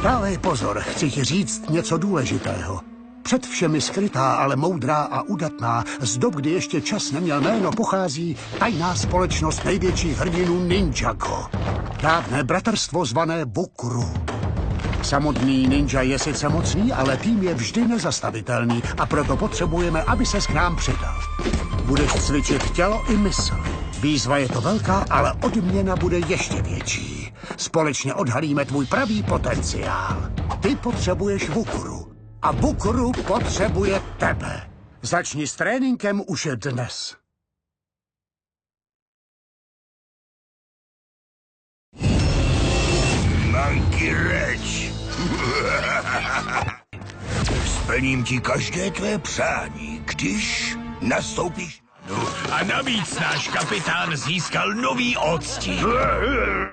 Dávej pozor, chci ti říct něco důležitého. Před všemi skrytá, ale moudrá a udatná, z dob, kdy ještě čas neměl jméno, pochází tajná společnost největších hrdinů Ninjago. Dávné bratrstvo zvané Bukuru. Samotný ninja je sice mocný, ale tým je vždy nezastavitelný a proto potřebujeme, aby se k nám přidal. Budeš cvičit tělo i mysl. Výzva je to velká, ale odměna bude ještě větší. Společně odhalíme tvůj pravý potenciál. Ty potřebuješ Bukuru a Bukuru potřebuje tebe. Začni s tréninkem už dnes. Monkey Reč. Splním ti každé tvé přání, když nastoupíš. A navíc náš kapitán získal nový odstín.